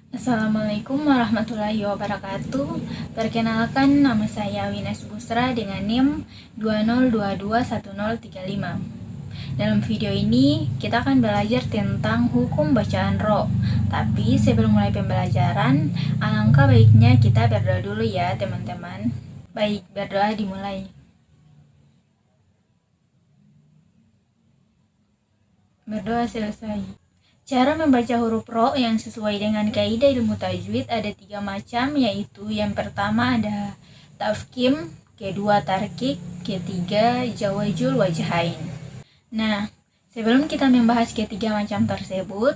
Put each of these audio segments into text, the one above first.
Assalamualaikum warahmatullahi wabarakatuh. Perkenalkan, nama saya Wines Busra dengan NIM 20221035. Dalam video ini kita akan belajar tentang hukum bacaan ro. Tapi sebelum mulai pembelajaran, alangkah baiknya kita berdoa dulu ya teman-teman. Baik, berdoa dimulai. Berdoa selesai. Cara membaca huruf ro yang sesuai dengan kaidah ilmu tajwid ada 3 macam, yaitu yang pertama ada tafkim, kedua tarkik, ketiga jawazul wajhain. Nah, sebelum kita membahas ketiga macam tersebut,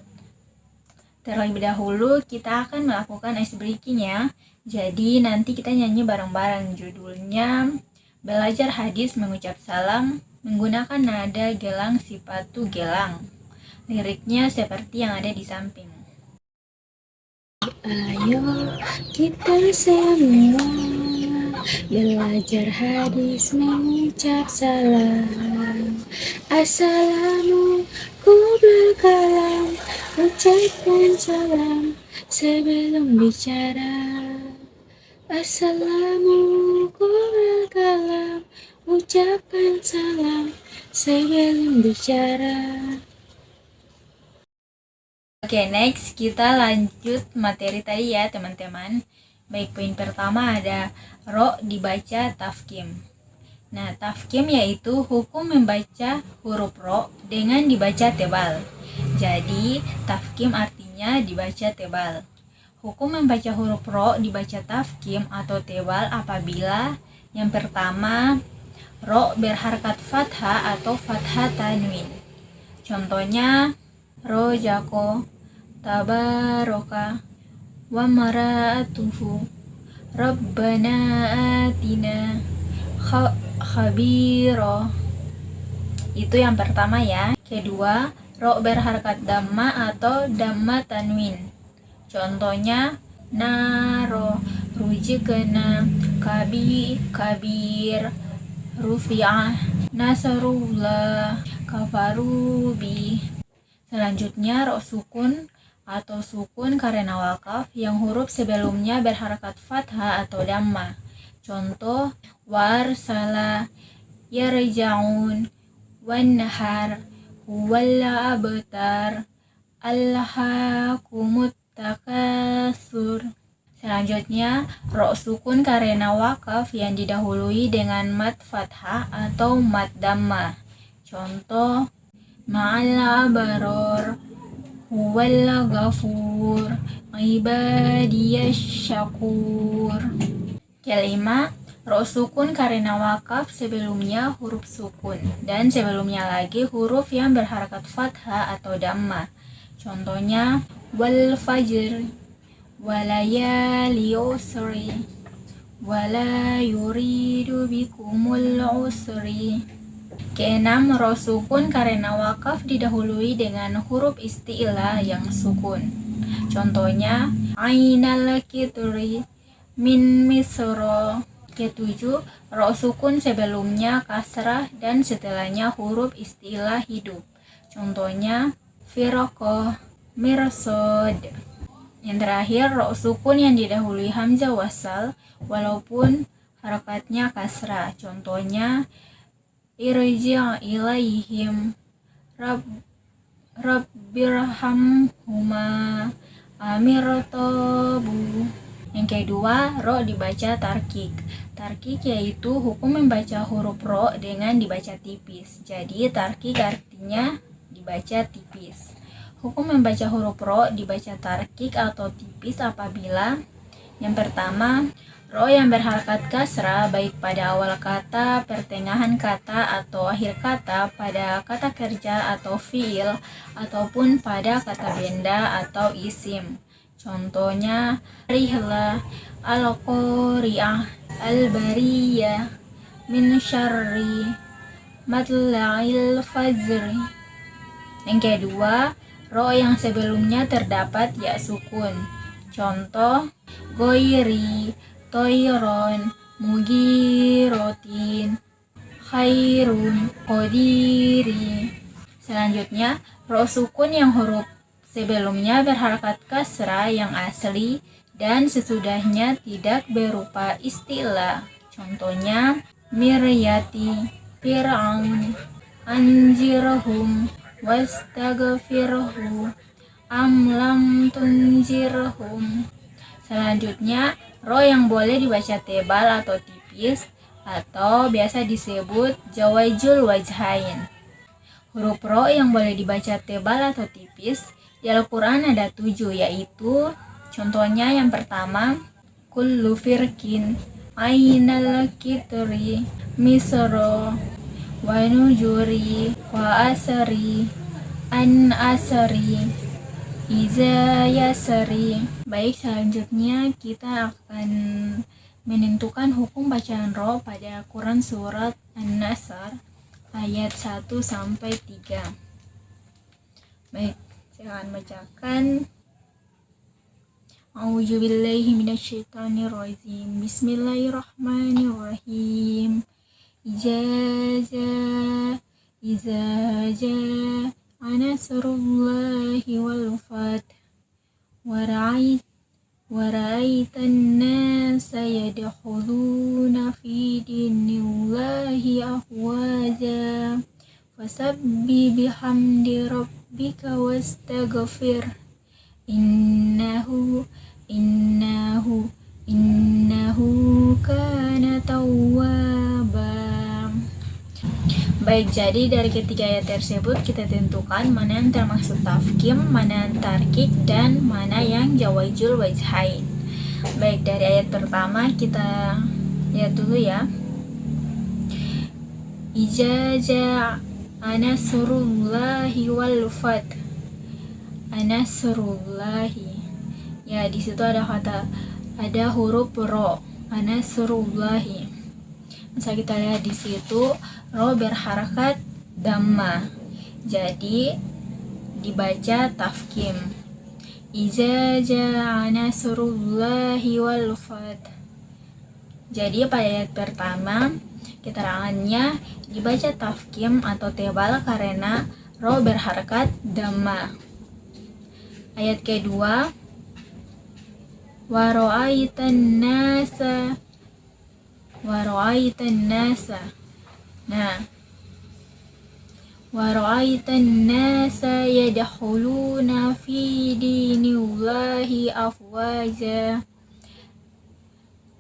terlebih dahulu kita akan melakukan ice breaking ya. Jadi nanti kita nyanyi bareng-bareng, judulnya Belajar Hadis Mengucap Salam Menggunakan Nada Gelang Sifatu Gelang. Liriknya seperti yang ada di samping. Ayo kita semua belajar hadis mengucap salam. Assalamu qoblal kalam, ucapkan salam sebelum bicara. Assalamu qoblal kalam, ucapkan salam sebelum bicara. Oke, next kita lanjut materi tadi ya teman-teman. Baik, poin pertama ada ro dibaca tafkim. Nah, tafkim yaitu hukum membaca huruf ro dengan dibaca tebal. Jadi, tafkim artinya dibaca tebal. Hukum membaca huruf ro dibaca tafkim atau tebal apabila yang pertama ro berharkat fathah atau fathah tanwin. Contohnya rojako, tabaroka, wa mara'atuhu, rabbana atina, khabiro. Itu yang pertama ya. Kedua, ro berharkat dhamma atau dhamma tanwin. Contohnya naro, rujikna, kabir, rufi'ah, nasarullah, kafarubi. Selanjutnya ro sukun atau sukun karena wakaf yang huruf sebelumnya berharakat fathah atau dhamma. Contoh warsala, yarja'un, wannahar, huwalla abtar, allahakumut takasur. Selanjutnya ro sukun karena wakaf yang didahului dengan mat fathah atau mat dhamma. Contoh ma'al abaror, huwal ghafur, ibadiyas syakur. Kelima, ro sukun karena wakaf sebelumnya huruf sukun dan sebelumnya lagi huruf yang berharakat fathah atau dhamma. Contohnya wal fajr, walayali usri, wala yuridu bikumul usri. Keenam, ro sukun karena wakaf didahului dengan huruf isti'lah yang sukun. Contohnya ainal kitri min misro. Ketujuh, ro sukun sebelumnya kasrah dan setelahnya huruf isti'lah hidup. Contohnya firaqah, mirsod. Yang terakhir, ro sukun yang didahului hamzah wasal walaupun harakatnya kasrah. Contohnya irji' ilaihim, rabbirhamhuma, amirtobu. Yang kedua, ro dibaca tarkik. Tarkik yaitu hukum membaca huruf ro dengan dibaca tipis. Jadi tarkik artinya dibaca tipis. Hukum membaca huruf ro dibaca tarkik atau tipis apabila yang pertama, ro yang berharakat kasrah baik pada awal kata, pertengahan kata, atau akhir kata pada kata kerja atau fiil, ataupun pada kata benda atau isim. Contohnya rihla, al-qari'ah, al-bariyah, min syarri, matla'il fajri. Yang kedua, ro yang sebelumnya terdapat ya sukun. Contoh goiri, toiron, mugirotin, khairun, kodiri. Selanjutnya, ro sukun yang huruf Sebelumnya berharakat kasrah yang asli dan sesudahnya tidak berupa istilah. Contohnya miryati fir'aun anzirhum wastaghfirhu am lam tunzirhum. Selanjutnya, ro yang boleh dibaca tebal atau tipis atau biasa disebut jawaizul wajhain. Huruf ro yang boleh dibaca tebal atau tipis di Al-Quran ada 7, yaitu contohnya yang pertama kullu firkin ainal kitri misro wa nujuri wa asari an asari iza yasari. Baik, selanjutnya kita akan menentukan hukum bacaan ro pada Quran surat An-Nasr ayat 1 sampai 3. Baik, saya akan bacakan. A'udzubillahi minasyaitonirrajim. Bismillahirrahmanirrahim. Iza nasrullahi wal fath wara'aitan nasa yadkhuluna fi dinillahi afwaja fasabbi bihamdi rabbika wastaghfir innahu kana tawwaba. Baik, jadi dari ketiga ayat tersebut kita tentukan mana yang termasuk tafkim, mana yang tarkik, dan mana yang jawaizul wajhain. Baik, dari ayat pertama kita lihat dulu ya. Iza ja'a nasrullahi wal fath. Anasrullahi. Ya, di situ ada huruf ro. Anasrullahi. Bisa kita lihat di situ ro berharakat dhamma, jadi dibaca tafkim. Iza ja'a nasrullahi wal fath. Jadi pada ayat pertama keterangannya dibaca tafkim atau tebal karena ro berharakat dhamma. Ayat kedua wara'aitan nasa. Nah, wara'aitan nasa yadkhuluna fi dinillahi afwaja.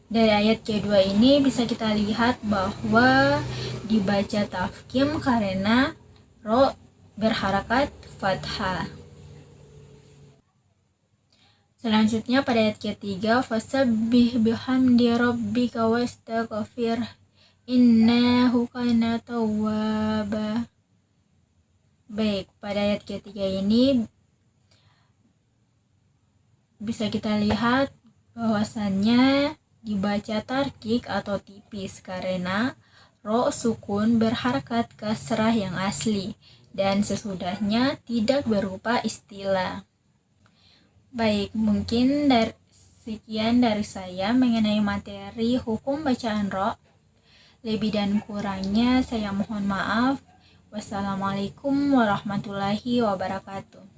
Dari ayat kedua ini bisa kita lihat bahwa dibaca tafkim karena ro berharakat fathah. Selanjutnya pada ayat ketiga fasabbih bihamdi rabbika wastaghfir innahu kana tawwaba. Baik, pada ayat ketiga ini bisa kita lihat bahwasannya dibaca tarkik atau tipis karena ro sukun berharakat kasrah yang asli dan sesudahnya tidak berupa istilah. Baik, mungkin sekian dari saya mengenai materi hukum bacaan ro. Lebih dan kurangnya saya mohon maaf. Wassalamualaikum warahmatullahi wabarakatuh.